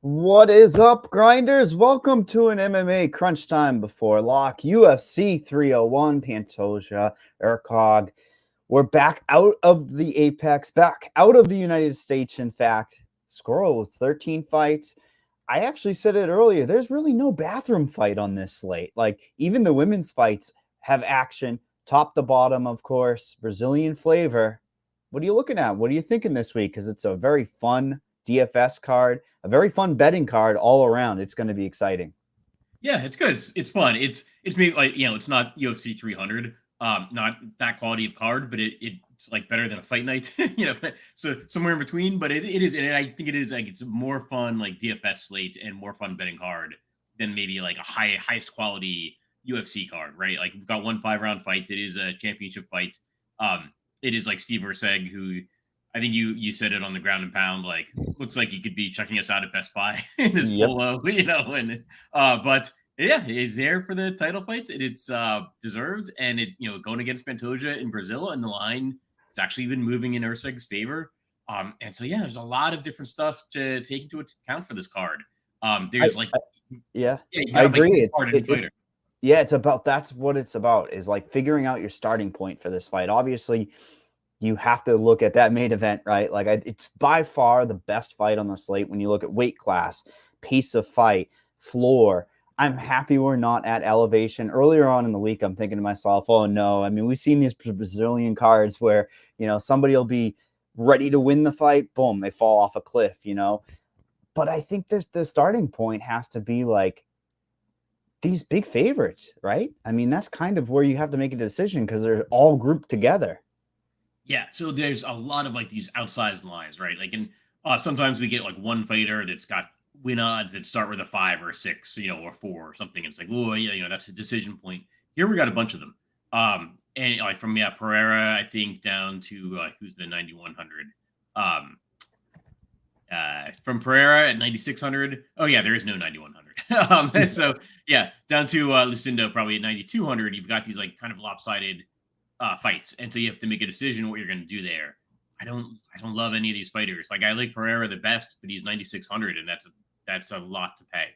What is up, grinders? Welcome to an MMA Crunch Time Before Lock, UFC 301, Pantoja, Erceg. We're back out of the Apex, back out of the United States, in fact. Squirrel was 13 fights. I actually said it earlier. There's really no bathroom fight on this slate. Like, even the women's fights have action, top to bottom, of course, Brazilian flavor. What are you looking at? What are you thinking this week? Because it's a very fun DFS card, a very fun betting card all around. It's going to be exciting. Yeah, it's good. It's fun. It's maybe like it's not UFC 300, not that quality of card, but it's like better than a fight night, so somewhere in between. But it is, and I think it is like it's more fun like DFS slate and more fun betting card than maybe like a highest quality UFC card, right? Like we've got one 5 round fight that is a championship fight. It is like Steve Erceg, who I think you said it on the ground and pound, like looks like he could be checking us out at Best Buy in his Yep. polo, and but yeah, he's there for the title fight. It's deserved, and going against Pantoja in Brazil, and the line has actually been moving in Erceg's favor. And so yeah, there's a lot of different stuff to take into account for this card. There's like Yeah, you I got like agree. card any fighter. Yeah, it's about that's what it's about is like figuring out your starting point for this fight. Obviously, you have to look at that main event, right? Like it's by far the best fight on the slate when you look at weight class, pace of fight, floor. I'm happy we're not at elevation. Earlier on in the week, I'm thinking to myself, oh no. I mean, we've seen these Brazilian cards where, somebody will be ready to win the fight, boom, they fall off a cliff. But I think the starting point has to be like these big favorites, right? I mean, that's kind of where you have to make a decision because they're all grouped together. Yeah, so there's a lot of like these outsized lines, right? Like, and sometimes we get like one fighter that's got win odds that start with a 5 or 6, or 4 or something. It's like, oh yeah, that's a decision point. Here we got a bunch of them. And like from Pereira, I think down to who's the 9100. Um, from Pereira at 9600. Oh yeah, there is no 9100. So yeah, down to Lucindo probably at 9200. You've got these like kind of lopsided fights, and so you have to make a decision what you're going to do there. I don't love any of these fighters. Like I like Pereira the best, but he's 9600, and that's a lot to pay.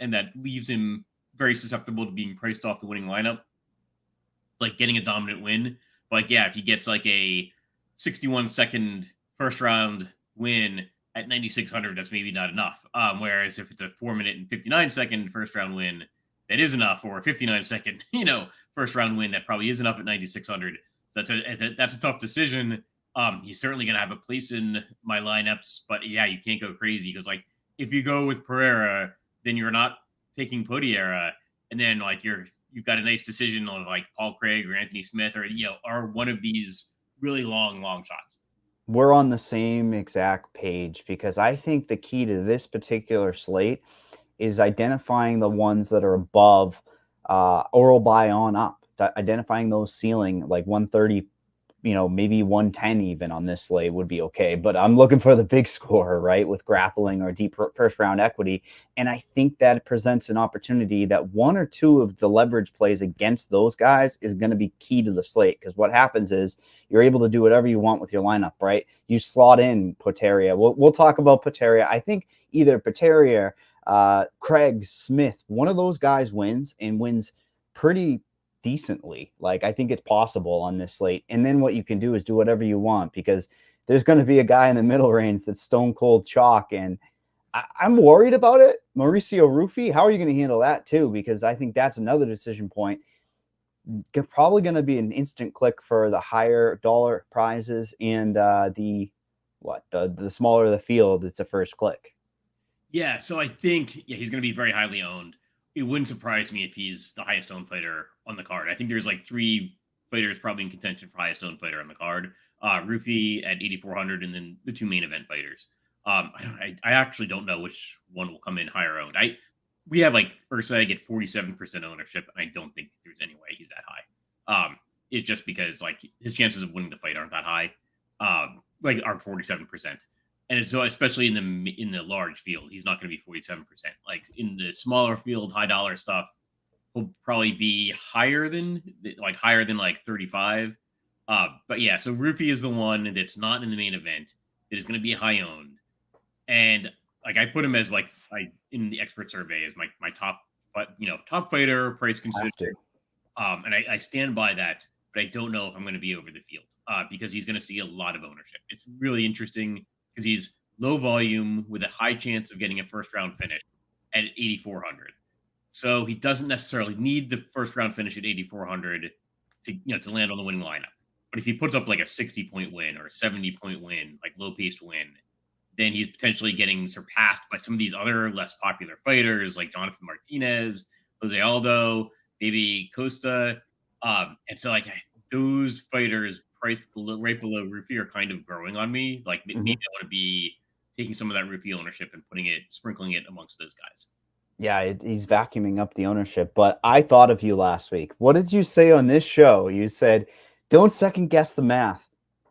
And that leaves him very susceptible to being priced off the winning lineup, like getting a dominant win. But yeah, if he gets like a 61-second first round win at 9600, that's maybe not enough. Whereas if it's a 4 minute and 59-second first round win, that is enough, or a 59-second, first round win that probably is enough at 9600. So that's a tough decision. He's certainly going to have a place in my lineups, but yeah, you can't go crazy because like if you go with Pereira, then you're not picking Podiera, and then like you've got a nice decision of like Paul Craig or Anthony Smith or are one of these really long shots. We're on the same exact page because I think the key to this particular slate is identifying the ones that are above oral buy on up, identifying those ceiling like 130, maybe 110 even on this slate would be okay. But I'm looking for the big score, right, with grappling or deep first round equity. And I think that presents an opportunity that one or two of the leverage plays against those guys is going to be key to the slate. Because what happens is you're able to do whatever you want with your lineup, right? You slot in Poteria. We'll talk about Poteria. I think either Poteria, Craig, Smith, one of those guys wins and wins pretty decently. Like I think it's possible on this slate. And then what you can do is do whatever you want because there's going to be a guy in the middle range that's stone cold chalk. And I'm worried about it. Mauricio Ruffy, how are you going to handle that too? Because I think that's another decision point. Probably going to be an instant click for the higher dollar prizes and the smaller the field, it's a first click. Yeah, so I think he's going to be very highly owned. It wouldn't surprise me if he's the highest owned fighter on the card. I think there's like 3 fighters probably in contention for highest owned fighter on the card. Ruffy at 8400, and then the 2 main event fighters. I actually don't know which one will come in higher owned. We have like Erceg at 47% ownership, and I don't think there's any way he's that high. It's just because like his chances of winning the fight aren't that high. Like are 47%. And so, especially in the large field, he's not going to be 47%. Like in the smaller field, high dollar stuff, he'll probably be higher than like 35. But yeah, so Ruffy is the one that's not in the main event that is going to be high owned, and like I put him as like in the expert survey as my top, but top fighter, price considered. Have to. And I stand by that, but I don't know if I'm going to be over the field because he's going to see a lot of ownership. It's really interesting because he's low volume with a high chance of getting a first round finish at 8,400. So he doesn't necessarily need the first round finish at 8,400 to land on the winning lineup. But if he puts up like a 60-point win or a 70-point win, like low paced win, then he's potentially getting surpassed by some of these other less popular fighters like Jonathan Martinez, Jose Aldo, maybe Costa. And so like those fighters priced right below Ruffy are kind of growing on me. Like maybe I want to be taking some of that Ruffy ownership and sprinkling it amongst those guys. Yeah, he's vacuuming up the ownership. But I thought of you last week. What did you say on this show? You said, don't second guess the math.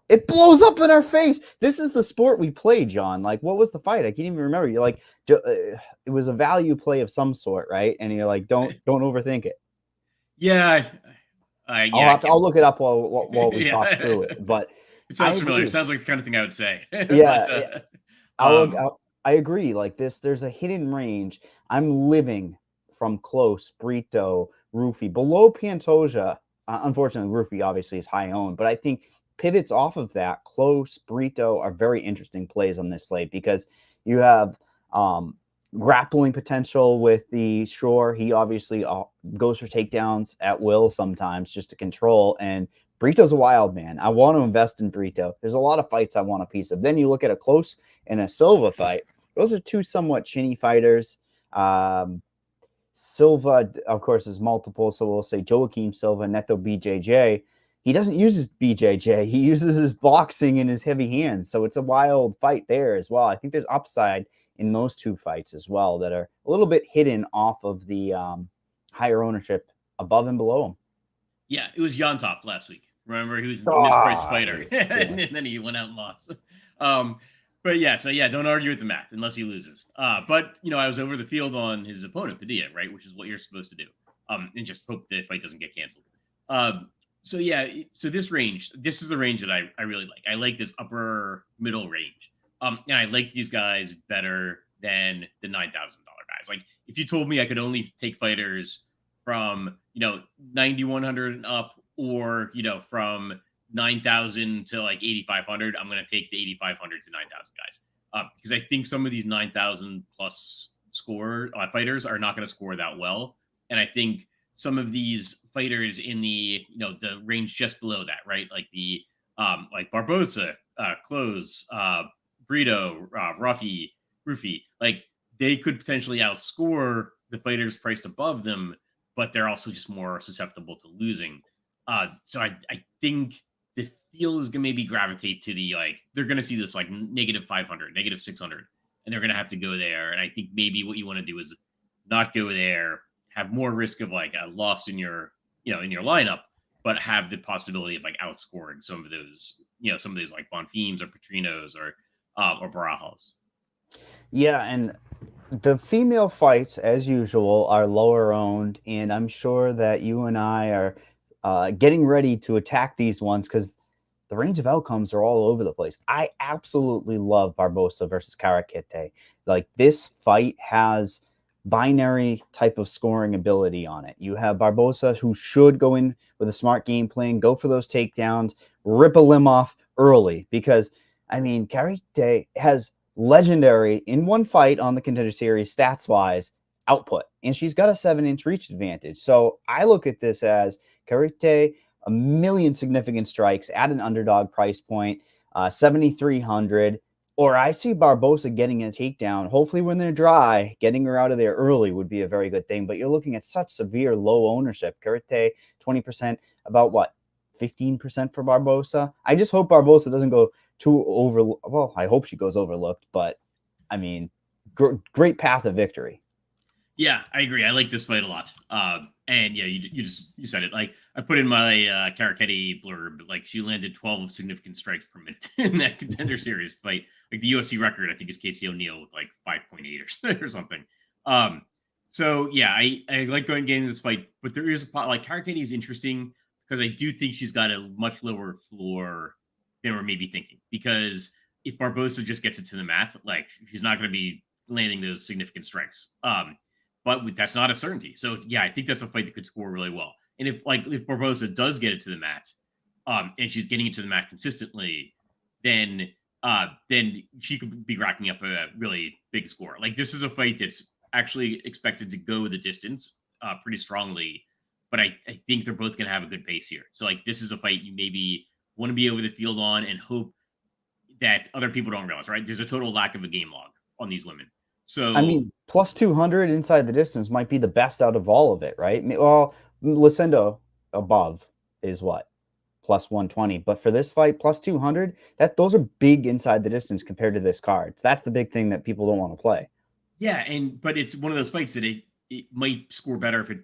It blows up in our face. This is the sport we play, John. Like, what was the fight? I can't even remember. You're like, it was a value play of some sort, right? And you're like, don't overthink it. Yeah, I'll look it up while we talk through it. But it sounds familiar. It sounds like the kind of thing I would say. Yeah, I agree. Like this, there's a hidden range. I'm living from close, Brito, Ruffy, below Pantoja. Unfortunately, Ruffy obviously is high owned, but I think pivots off of that, close, Brito are very interesting plays on this slate because you have grappling potential with the Shore. He obviously goes for takedowns at will sometimes just to control. And Brito's a wild man. I want to invest in Brito. There's a lot of fights I want a piece of. Then you look at a Close and a Silva fight. Those are two somewhat chinny fighters. Silva, of course, is multiple. So we'll say Joaquim Silva, Neto BJJ. He doesn't use his BJJ. He uses his boxing and his heavy hands. So it's a wild fight there as well. I think there's upside in those two fights as well that are a little bit hidden off of the higher ownership above and below him. Yeah, it was Yontop last week. Remember, he was a mispriced fighter, and then he went out and lost. But yeah, so yeah, don't argue with the math unless he loses. But I was over the field on his opponent, Padilla, right, which is what you're supposed to do, and just hope the fight doesn't get canceled. So yeah, so this is the range that I really like. I like this upper middle range, and I like these guys better than the $9,000 guys. Like if you told me I could only take fighters from 9,100 and up, or from 9,000 to like 8,500, I'm going to take the 8,500 to 9,000 guys because I think some of these 9,000 plus score fighters are not going to score that well, and I think some of these fighters in the the range just below that, right, like the like Barbosa, Close, Brito, Ruffy, like they could potentially outscore the fighters priced above them, but they're also just more susceptible to losing. So I think the field is going to maybe gravitate to the they're going to see this like negative 500, negative 600, and they're going to have to go there. And I think maybe what you want to do is not go there, have more risk of like a loss in your in your lineup, but have the possibility of like outscoring some of those like Bonfims or Petrinos or Barajas. Yeah, and the female fights, as usual, are lower owned, and I'm sure that you and I are getting ready to attack these ones because the range of outcomes are all over the place. I absolutely love Barbosa versus Karakete. Like this fight has binary type of scoring ability on it. You have Barbosa who should go in with a smart game plan, go for those takedowns, rip a limb off early because, I mean, Karakete has legendary in one fight on the Contender Series stats wise output, and she's got a 7-inch reach advantage. So I look at this as Karate, a million significant strikes at an underdog price point, 7,300. Or I see Barbosa getting a takedown. Hopefully, when they're dry, getting her out of there early would be a very good thing. But you're looking at such severe low ownership. Karate, 20%, about what, 15% for Barbosa? I just hope Barbosa doesn't go too well, I hope she goes overlooked, but I mean, great path of victory. Yeah, I agree. I like this fight a lot. And yeah, you said it. Like I put in my Karakete blurb, like she landed 12 significant strikes per minute in that Contender Series fight. Like the UFC record, I think, is Casey O'Neill with like 5.8 or something. So yeah, I like getting this fight, but there is like Karakete is interesting because I do think she's got a much lower floor than we're maybe thinking. Because if Barbosa just gets it to the mat, like she's not going to be landing those significant strikes. But that's not a certainty. So yeah, I think that's a fight that could score really well. And if Barbosa does get it to the mat, and she's getting it to the mat consistently, then she could be racking up a really big score. Like this is a fight that's actually expected to go the distance pretty strongly, but I think they're both going to have a good pace here. So like this is a fight you maybe want to be over the field on and hope that other people don't realize, right? There's a total lack of a game log on these women. So I mean, plus 200 inside the distance might be the best out of all of it, right? Well, Lucindo above is what? Plus 120. But for this fight, plus 200, those are big inside the distance compared to this card. So that's the big thing that people don't want to play. Yeah, but it's one of those fights that it might score better if it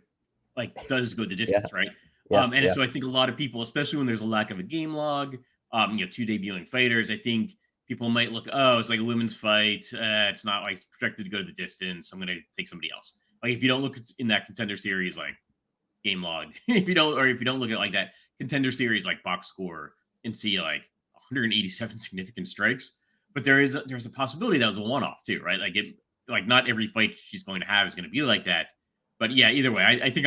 like does go the distance, right? So I think a lot of people, especially when there's a lack of a game log, two debuting fighters, I think people might look, oh, it's like a women's fight. It's not like projected to go to the distance. I'm going to take somebody else. Like if you don't look in that contender series, like game log, if you don't look at like that contender series, like box score and see like 187 significant strikes, but there's a possibility that was a one-off too, right? Like not every fight she's going to have is going to be like that. But yeah, either way, I think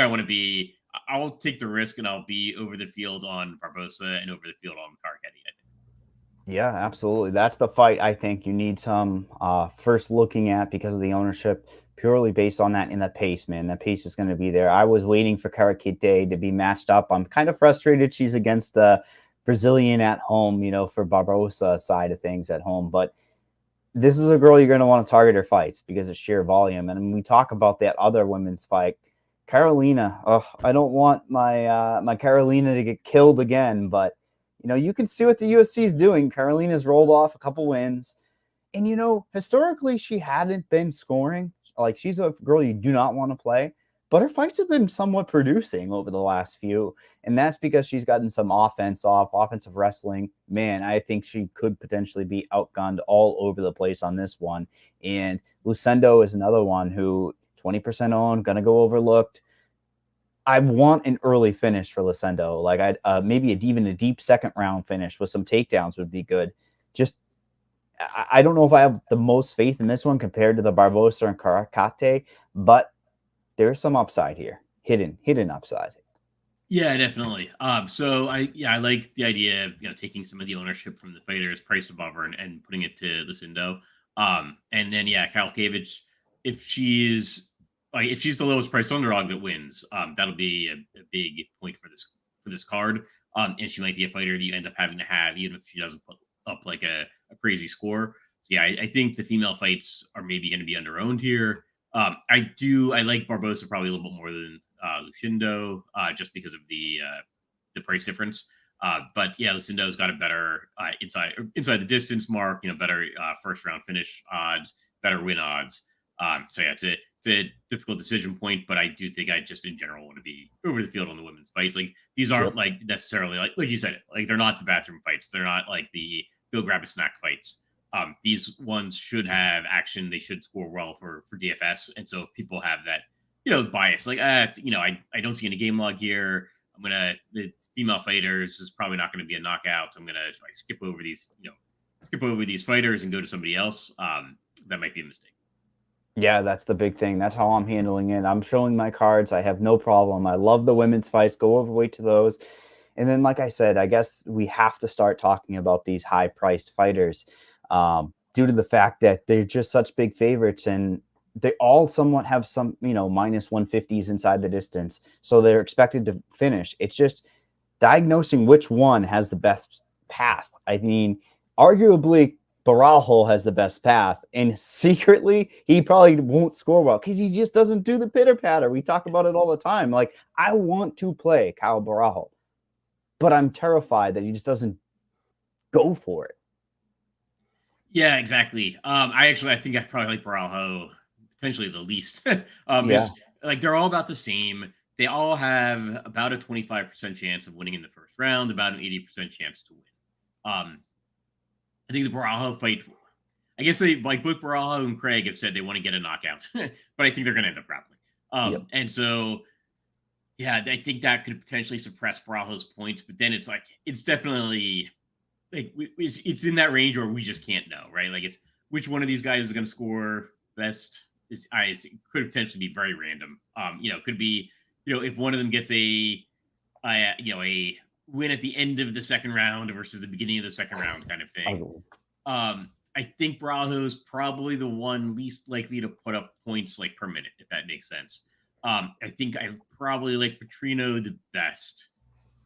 I'll take the risk and I'll be over the field on Barbosa and over the field on Carcetti, I think. Yeah, absolutely. That's the fight I think you need some first looking at because of the ownership, purely based on that in the pace, man. The pace is going to be there. I was waiting for Carcetti to be matched up. I'm kind of frustrated she's against the Brazilian at home, for Barbosa side of things at home. But this is a girl you're going to want to target her fights because of sheer volume. And when we talk about that other women's fight, Carolina, I don't want my Carolina to get killed again, but you can see what the UFC is doing. Carolina's rolled off a couple wins. And, historically, she hadn't been scoring. Like, she's a girl you do not want to play. But her fights have been somewhat producing over the last few. And that's because she's gotten some offensive wrestling. Man, I think she could potentially be outgunned all over the place on this one. And Lucindo is another one who 20% owned, going to go overlooked. I want an early finish for Lucindo. Like maybe even a deep second round finish with some takedowns would be good. Just I don't know if I have the most faith in this one compared to the Barbosa and Carcetti, but there's some upside here, hidden upside. Yeah, definitely. So I like the idea of taking some of the ownership from the fighters priced above her and putting it to Lucindo. And then Kalkevich, if she's the lowest priced underdog that wins, that'll be a big point for this card. And she might be a fighter that you end up having to have even if she doesn't put up like a crazy score. So yeah, I think the female fights are maybe going to be under-owned here. I like Barbosa probably a little bit more than Lucindo, just because of the price difference. But yeah, Lucindo's got a better inside the distance mark, better first round finish odds, better win odds. So yeah, it's a difficult decision point, but I do think I just in general want to be over the field on the women's fights. Like these aren't like necessarily like you said, like they're not the bathroom fights. They're not like the go grab a snack fights. These ones should have action. They should score well for DFS. And so if people have that, bias, like, I don't see any game log here. The female fighters is probably not going to be a knockout. I'm going to skip over these fighters and go to somebody else. That might be a mistake. Yeah, that's the big thing. That's how I'm handling it. I'm showing my cards. I have no problem. I love the women's fights. Go overweight to those. And then, like I said, I guess we have to start talking about these high-priced fighters due to the fact that they're just such big favorites, and they all somewhat have some, minus 150s inside the distance. So they're expected to finish. It's just diagnosing which one has the best path. I mean, arguably, Barajo has the best path, and secretly he probably won't score well because he just doesn't do the pitter patter. We talk about it all the time. Like, I want to play Kyle Barajo, but I'm terrified that he just doesn't go for it. Yeah, exactly. I think I probably like Barajo potentially the least. Like they're all about the same. They all have about a 25% chance of winning in the first round, about an 80% chance to win. I think the Barajo fight, I guess they like both Barajo and Craig have said they want to get a knockout, but I think they're going to end up grappling. And so, yeah, I think that could potentially suppress Barajo's points, but then it's definitely like it's in that range where we just can't know, right? Like it's which one of these guys is going to score best it could potentially be very random. Could be, if one of them gets a win at the end of the second round versus the beginning of the second round kind of thing. I think Barajo's probably the one least likely to put up points like per minute, if that makes sense. I think I probably like Petrino the best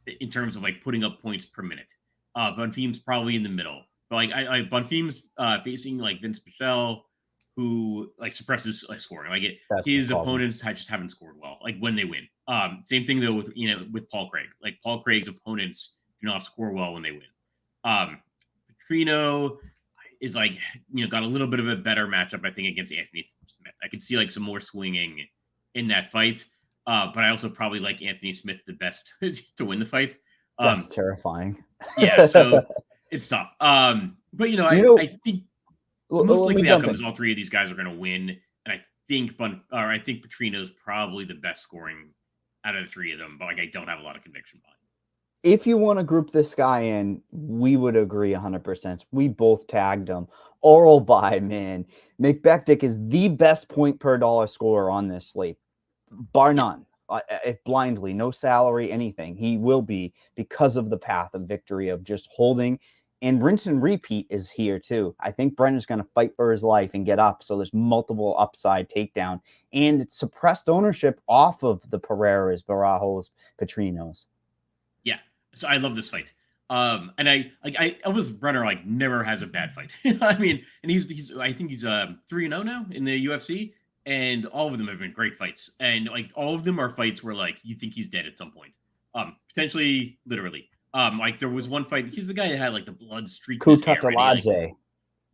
in terms of like putting up points per minute. Bonfim's probably in the middle, but like Bonfim's facing like Vince Pichel, who like suppresses like scoring. Like his opponents just haven't scored well, like when they win. Same thing though with Paul Craig. Like Paul Craig's opponents do not score well when they win. Petrino is like got a little bit of a better matchup, I think, against Anthony Smith. I could see like some more swinging in that fight. But I also probably like Anthony Smith the best to win the fight. That's terrifying. Yeah, so it's tough. But I think the most likely outcome is all three of these guys are going to win, and I think Petrino's probably the best scoring out of the three of them. But like I don't have a lot of conviction behind. If you want to group this guy in, we would agree 100%. We both tagged him. Oral buy, man. McBectic is the best point per dollar scorer on this slate, bar none. If blindly, no salary, anything, he will be, because of the path of victory of just holding. And rinse and repeat is here too. I think Brenner's going to fight for his life and get up. So there's multiple upside takedown, and it's suppressed ownership off of the Pereiras, Barajos, Petrinos. Yeah. So I love this fight. And Elvis Brenner like never has a bad fight. I mean, and he's I think he's 3-0 now in the UFC. And all of them have been great fights. And like all of them are fights where like you think he's dead at some point. Potentially literally. Like there was one fight, he's the guy that had like the blood streak in his hair.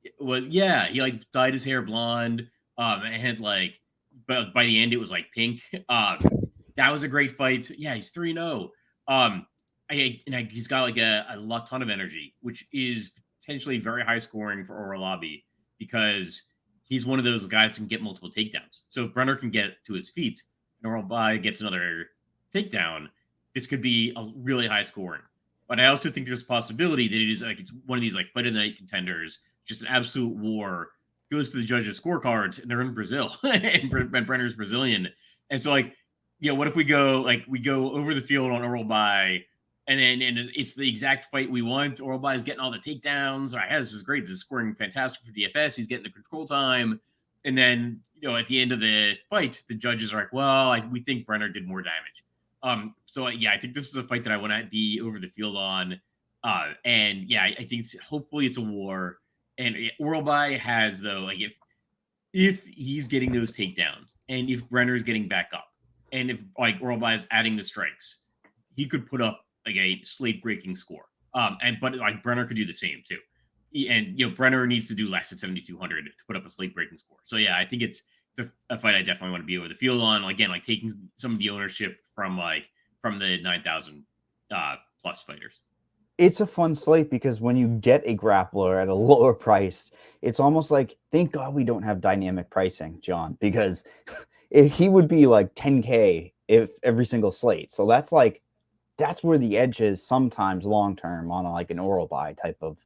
He like dyed his hair blonde. And like but by the end it was like pink. That was a great fight. Yeah, he's 3-0. He's got like a ton of energy, which is potentially very high scoring for Orolabi, because he's one of those guys that can get multiple takedowns. So if Brenner can get to his feet and Orolabi gets another takedown, this could be a really high scoring. But I also think there's a possibility that it's one of these like fight of the night contenders, just an absolute war, goes to the judges' scorecards, and they're in Brazil, and Brenner's Brazilian. And so like, what if we go over the field on Orolabi, and it's the exact fight we want. Orolabi is getting all the takedowns. All right, this is great. This is scoring fantastic for DFS. He's getting the control time. And then, at the end of the fight, the judges are like, well, we think Brenner did more damage. So I think this is a fight that I want to be over the field on. I think hopefully it's a war. And Orolabi has, though, like if he's getting those takedowns, and if Brenner's getting back up, and if like Orolabi is adding the strikes, he could put up like a slate breaking score. But like Brenner could do the same too. And Brenner needs to do less than 7,200 to put up a slate breaking score. So I think it's a fight I definitely want to be over the field on. Again, like taking some of the ownership from the 9,000 plus fighters. It's a fun slate because when you get a grappler at a lower price, it's almost like, thank God we don't have dynamic pricing, John, because he would be like 10K if every single slate. So that's where the edge is sometimes long-term on like an Orolabi type of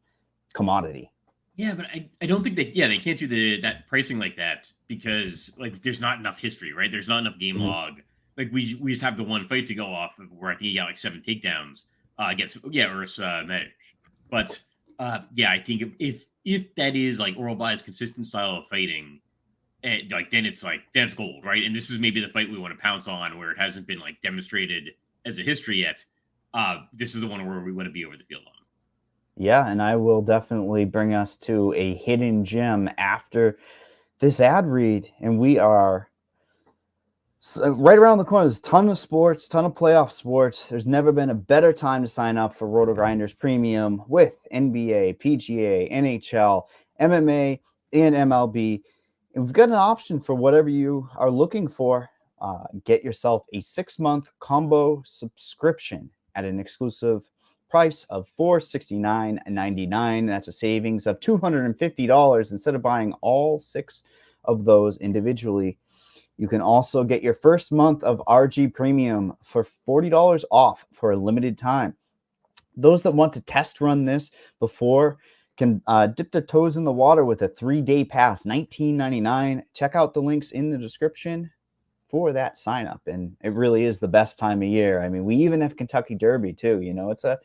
commodity. Yeah, but I don't think they can't do that pricing like that, because like there's not enough history, right? There's not enough game log. Like we just have the one fight to go off of where I think he got like 7 takedowns against Medic. But I think if that is like Orolabi's consistent style of fighting, then it's gold, right? And this is maybe the fight we want to pounce on, where it hasn't been like demonstrated as a history yet. This is the one where we want to be over the field on. Yeah, and I will definitely bring us to a hidden gem after this ad read, and we are right around the corner. There's a ton of sports, ton of playoff sports. There's never been a better time to sign up for Roto Grinders Premium with NBA, PGA, NHL, MMA, and MLB. And we've got an option for whatever you are looking for. Get yourself a 6-month combo subscription at an exclusive price of $469.99. That's a savings of $250 instead of buying all 6 of those individually. You can also get your first month of RG Premium for $40 off for a limited time. Those that want to test run this before can dip their toes in the water with a 3-day pass, $19.99. Check out the links in the description for that sign up. And it really is the best time of year. I mean, we even have Kentucky Derby too. You know, it's a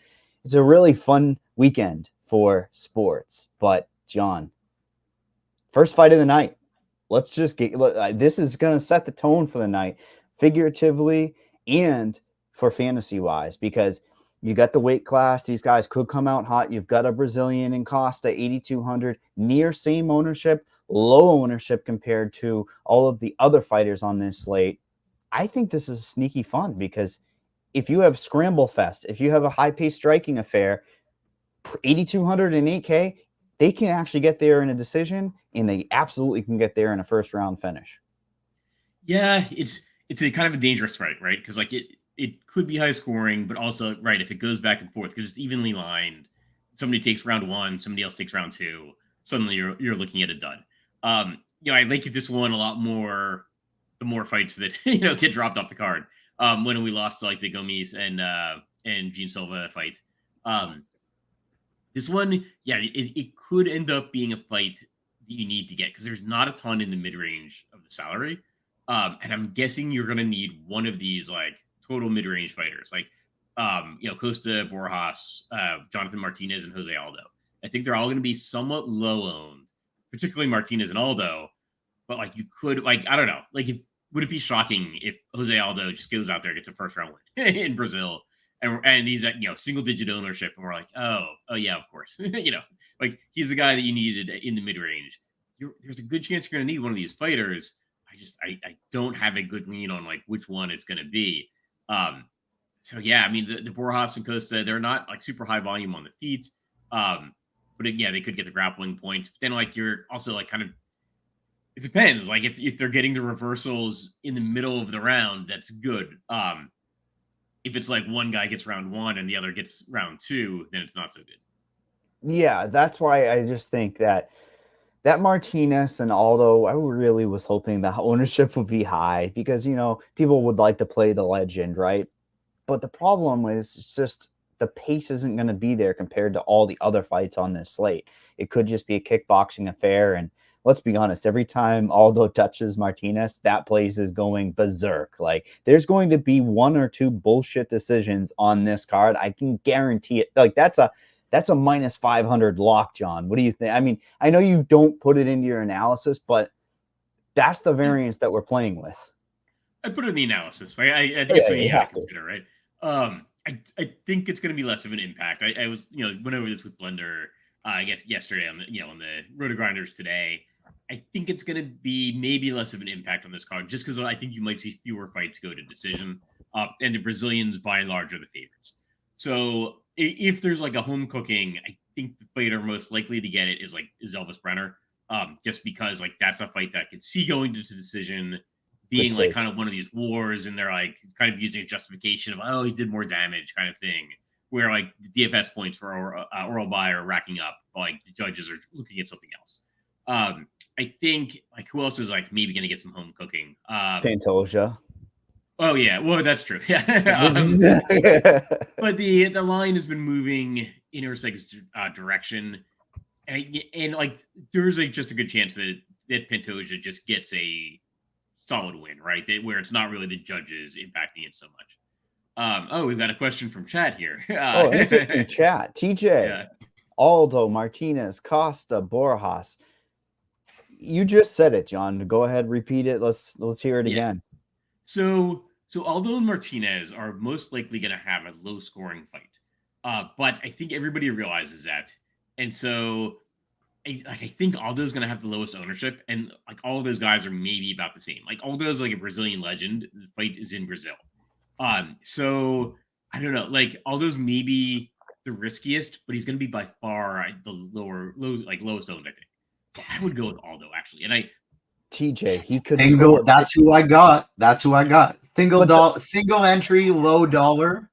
really fun weekend for sports. But John, first fight of the night. Let's just get this is going to set the tone for the night, figuratively and for fantasy wise, because you got the weight class. These guys could come out hot. You've got a Brazilian in Costa, 8,200, near same ownership, low ownership compared to all of the other fighters on this slate. I think this is sneaky fun because if you have Scramble Fest, if you have a high-paced striking affair, 8,200 and 8K, they can actually get there in a decision, and they absolutely can get there in a first-round finish. Yeah, it's a kind of a dangerous fight, right? Because like it could be high scoring, but also right if it goes back and forth because it's evenly lined. Somebody takes round 1, somebody else takes round 2. Suddenly you're looking at a dud. I like this one a lot more. The more fights that get dropped off the card. When we lost like the Gomes and Gene Silva fight. This one, yeah, it could end up being a fight that you need to get because there's not a ton in the mid range of the salary. And I'm guessing you're going to need one of these like total mid range fighters, like Costa, Borjas, Jonathan Martinez, and Jose Aldo. I think they're all going to be somewhat low owned, particularly Martinez and Aldo. But like you could, like I don't know, like would it be shocking if Jose Aldo just goes out there and gets a first round win in Brazil? And he's at single digit ownership, and we're like, oh yeah, of course, like he's the guy that you needed in the mid range. There's a good chance you're going to need one of these fighters. I don't have a good lean on like which one it's going to be. So yeah, I mean the Borjas and Costa, they're not like super high volume on the feet, but they could get the grappling points. But then like you're also like kind of. It depends. Like if they're getting the reversals in the middle of the round, that's good. If it's like one guy gets round 1 and the other gets round 2, then it's not so good. Yeah, that's why I just think that Martinez and Aldo, I really was hoping the ownership would be high because, people would like to play the legend, right? But the problem is it's just the pace isn't going to be there compared to all the other fights on this slate. It could just be a kickboxing affair. And let's be honest, every time Aldo touches Martinez, that place is going berserk. Like there's going to be 1 or 2 bullshit decisions on this card. I can guarantee it. Like that's a minus 500 lock, John. What do you think? I mean, I know you don't put it into your analysis, but that's the variance that we're playing with. I put it in the analysis. I think it's something you have to consider, right? I think it's going to be less of an impact. I was, went over this with Blender, I guess yesterday on the Roto Grinders today. I think it's going to be maybe less of an impact on this card just because I think you might see fewer fights go to decision. And the Brazilians, by and large, are the favorites. So if there's like a home cooking, I think the fighter most likely to get it is Elvis Brenner. Just because like that's a fight that I could see going to decision, being like kind of one of these wars, and they're like kind of using a justification of he did more damage kind of thing. Where like the DFS points for oral buy are racking up, like the judges are looking at something else. I think like who else is like maybe going to get some home cooking? Pantoja. Oh yeah, well that's true. Yeah, but the line has been moving in Erceg's direction, and like there's just a good chance that Pantoja just gets a solid win, right? Where it's not really the judges impacting it so much. We've got a question from chat here. Interesting chat. TJ, yeah. Aldo, Martinez, Costa, Borjas. You just said it, John. Go ahead, repeat it. Let's hear it again. So Aldo and Martinez are most likely going to have a low scoring fight. But I think everybody realizes that. And so I think Aldo's going to have the lowest ownership, and like all of those guys are maybe about the same. Like Aldo's like a Brazilian legend. The fight is in Brazil. So I don't know. Like Aldo's maybe the riskiest, but he's going to be by far the lowest owned, I think. So I would go with Aldo actually. And TJ, he could single. That's who I got. Single entry, low dollar.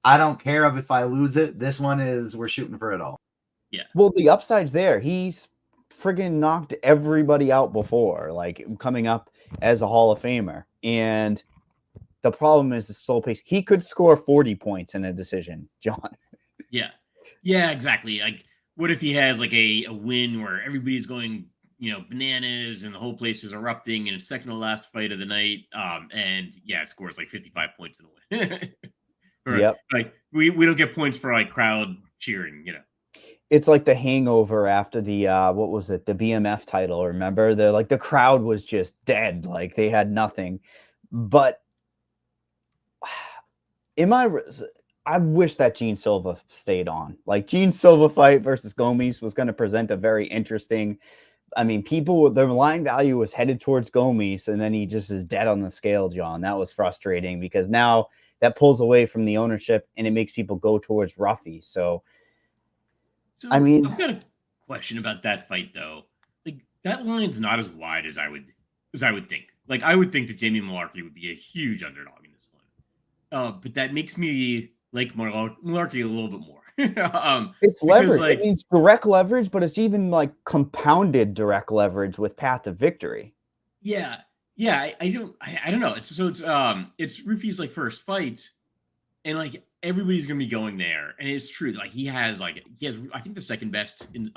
I don't care if I lose it. This one we're shooting for it all. Yeah. Well, the upside's there. He's friggin' knocked everybody out before, like coming up as a Hall of Famer. And the problem is the slow pace. He could score 40 points in a decision, John. Yeah. Yeah, exactly. Like what if he has like a win where everybody's going, bananas and the whole place is erupting and it's second to last fight of the night. And yeah, it scores like 55 points in a win. Or Yep. like we don't get points for like crowd cheering. It's like the Hangover after the what was it, the BMF title, remember? The crowd was just dead, like they had nothing. But I wish that Gene Silva stayed on. Like Gene Silva fight versus Gomes was going to present a very interesting. I mean, their line value was headed towards Gomes, and then he just is dead on the scale, John. That was frustrating because now that pulls away from the ownership and it makes people go towards Ruffy. So I mean, I've got a question about that fight though. Like that line's not as wide as I would think. Like I would think that Jamie Malarkey would be a huge underdog in this one. But that makes me like Malarkey a little bit more. It's leverage. It means direct leverage, but it's even like compounded direct leverage with path of victory. Yeah. I don't know. It's Ruffy's like first fight, and like everybody's gonna be going there, and it's true. Like he has I think the second best in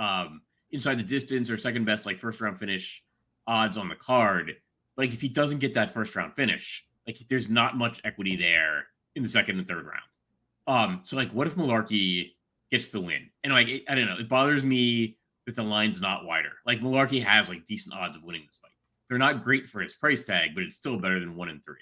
inside the distance or second best like first round finish odds on the card. Like if he doesn't get that first round finish, like there's not much equity there in the second and third round. So like what if Malarkey gets the win? And like I don't know, it bothers me that the line's not wider. Like Malarkey has like decent odds of winning this fight. They're not great for his price tag, but it's still better than 1 in 3.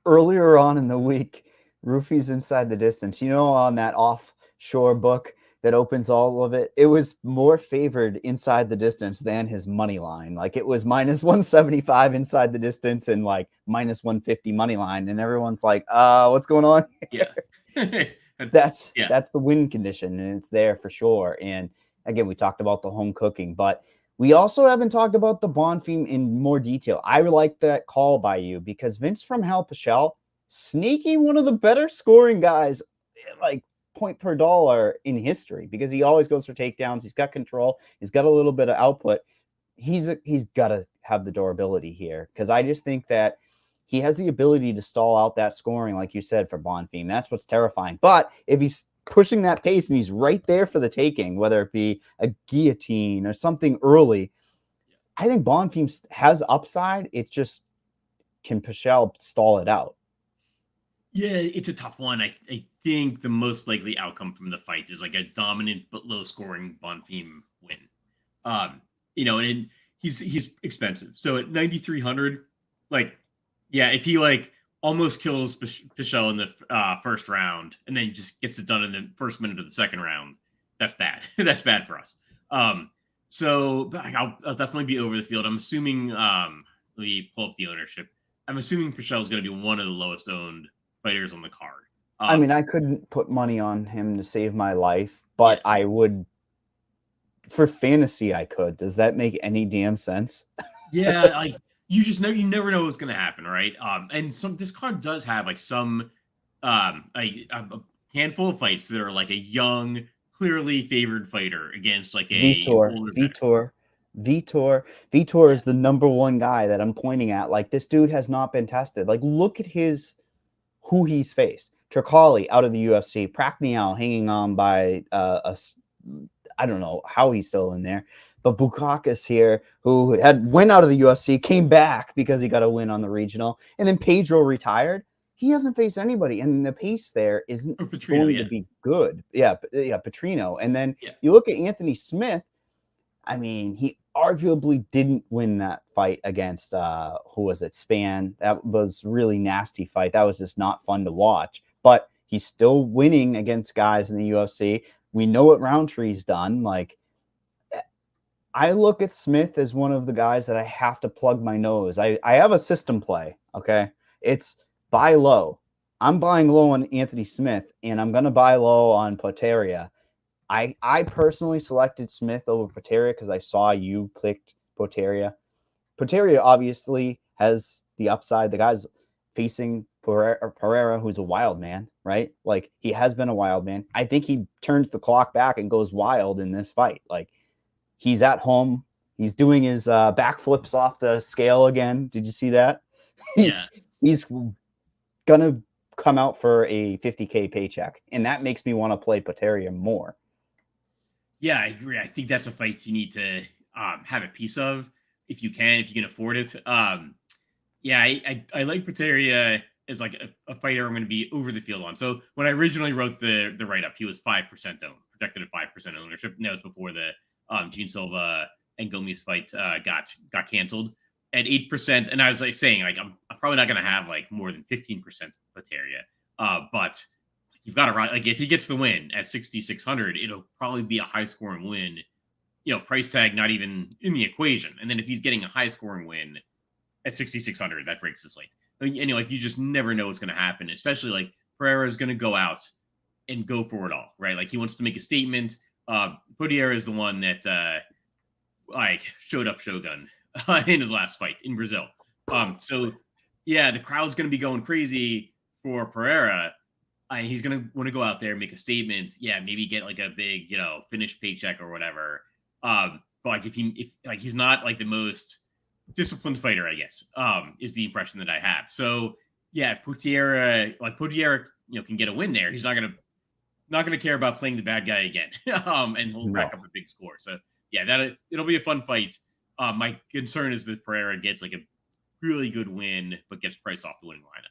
Earlier on in the week, Ruffy's inside the distance. On that offshore book that opens all of it, it was more favored inside the distance than his money line. Like it was minus 175 inside the distance and like minus 150 money line. And everyone's like, what's going on? Yeah. That's the win condition, and it's there for sure. And again, we talked about the home cooking, but we also haven't talked about the Bonfim in more detail. I like that call by you because Vince from Hal Pichel, sneaky one of the better scoring guys, like point per dollar in history, because he always goes for takedowns. He's got control. He's got a little bit of output. He's got to have the durability here, because I just think that he has the ability to stall out that scoring, like you said, for Bonfim. That's what's terrifying. But if he's pushing that pace and he's right there for the taking, whether it be a guillotine or something early, I think Bonfim has upside. It's just, can Pichel stall it out? Yeah, it's a tough one. I think the most likely outcome from the fight is like a dominant but low scoring Bonfim win. And he's expensive. So at 9,300, like, yeah, if he like almost kills Pichel in the first round and then just gets it done in the first minute of the second round, that's bad. That's bad for us. So but I'll definitely be over the field. I'm assuming, let me pull up the ownership. I'm assuming Pichel is going to be one of the lowest owned fighters on the card. I mean, I couldn't put money on him to save my life, but yeah. I would, for fantasy, I could. Does that make any damn sense? Yeah, like you never know what's going to happen, right? And this card does have like some a handful of fights that are like a young, clearly favored fighter against like a Vitor. Vitor is the number one guy that I'm pointing at. Like, this dude has not been tested. Like, look at who he's faced. Tricali out of the UFC, Prachnio hanging on by I don't know how he's still in there, but Bukakis here, who went out of the UFC, came back because he got a win on the regional, and then Pedro retired. He hasn't faced anybody, and the pace there isn't going to be good. Yeah, Petrino. And then you look at Anthony Smith. I mean, he arguably didn't win that fight against who was it? Span. That was really nasty fight. That was just not fun to watch. But he's still winning against guys in the UFC. We know what Roundtree's done. Like, I look at Smith as one of the guys that I have to plug my nose. I have a system play. Okay, it's buy low. I'm buying low on Anthony Smith, and I'm gonna buy low on Poteria. I personally selected Smith over Poteria because I saw you clicked Poteria. Poteria obviously has the upside. The guy's facing Pereira, who's a wild man, right? Like, he has been a wild man. I think he turns the clock back and goes wild in this fight. Like, he's at home. He's doing his backflips off the scale again. Did you see that? He's gonna come out for a $50K paycheck, and that makes me want to play Poteria more. Yeah, I agree. I think that's a fight you need to have a piece of if you can afford it. Yeah, I like Pateria as like a fighter I'm going to be over the field on. So when I originally wrote the write up, he was 5% owned, projected at 5% ownership, and that was before the Gene Silva and Gomes fight got canceled at 8%. And I was like saying like I'm probably not going to have like more than 15% Pateria, but you've got to like if he gets the win at 6,600, it'll probably be a high scoring win. Price tag not even in the equation, and then if he's getting a high scoring win at 6,600, that breaks the slate. And like you just never know what's going to happen, especially like Pereira is going to go out and go for it all, right? Like he wants to make a statement. Podiera is the one that like showed up Shogun in his last fight in Brazil. So yeah, the crowd's going to be going crazy for Pereira. He's going to want to go out there, make a statement. Yeah, maybe get like a big, finished paycheck or whatever. But like if he's not like the most disciplined fighter, I guess, is the impression that I have. So yeah, if Putiera can get a win there, he's not gonna care about playing the bad guy again, and he'll rack up a big score. So yeah, it'll be a fun fight. My concern is that Pereira gets like a really good win, but gets priced off the winning lineup.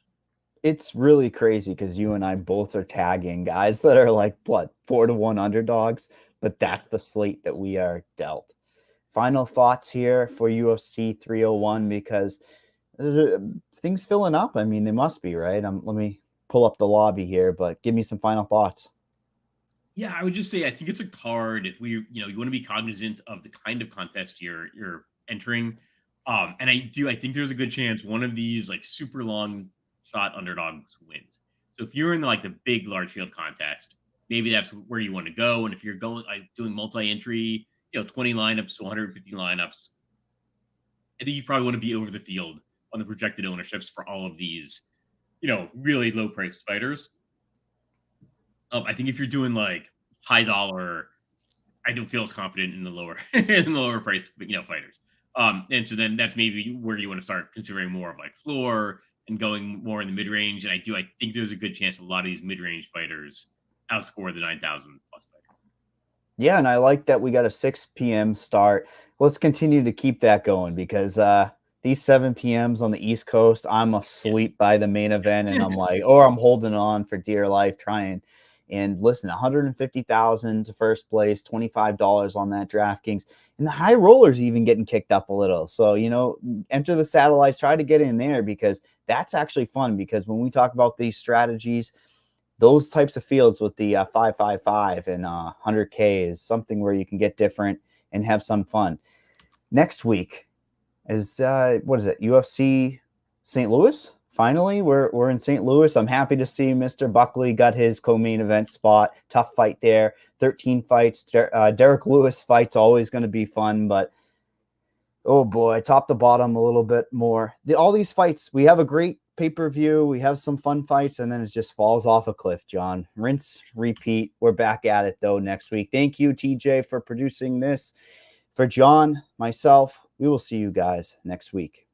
It's really crazy because you and I both are tagging guys that are like 4-1 underdogs, but that's the slate that we are dealt. Final thoughts here for UFC 301 because things filling up. I mean, they must be, right? Let me pull up the lobby here, but give me some final thoughts. Yeah, I would just say I think it's a card if you want to be cognizant of the kind of contest you're entering. And I think there's a good chance one of these like super long shot underdogs wins. So if you're in the big large field contest, maybe that's where you want to go. And if you're going doing multi-entry, 20 lineups to 150 lineups, I think you probably want to be over the field on the projected ownerships for all of these, really low priced fighters. I think if you're doing like high dollar, I don't feel as confident in the lower priced, fighters. And so then that's maybe where you want to start considering more of like floor and going more in the mid range. And I think there's a good chance a lot of these mid range fighters outscore the 9,000 plus fighters. Yeah, and I like that we got a 6 p.m. start. Let's continue to keep that going because these 7 p.m.s on the East Coast, I'm asleep by the main event, and I'm like, I'm holding on for dear life, trying. And listen, 150,000 to first place, $25 on that DraftKings, and the high rollers even getting kicked up a little. So enter the satellites, try to get in there because that's actually fun. Because when we talk about these strategies, those types of fields with the 555 and 100K is something where you can get different and have some fun. Next week is what is it? UFC St. Louis. Finally, we're in St. Louis. I'm happy to see Mr. Buckley got his co-main event spot. Tough fight there. 13 fights. Derek Lewis fight's always going to be fun, but oh boy, top to bottom a little bit more. All these fights, we have a great pay-per-view. We have some fun fights, and then it just falls off a cliff, John. Rinse, repeat. We're back at it, though, next week. Thank you, TJ, for producing this. For John, myself, we will see you guys next week.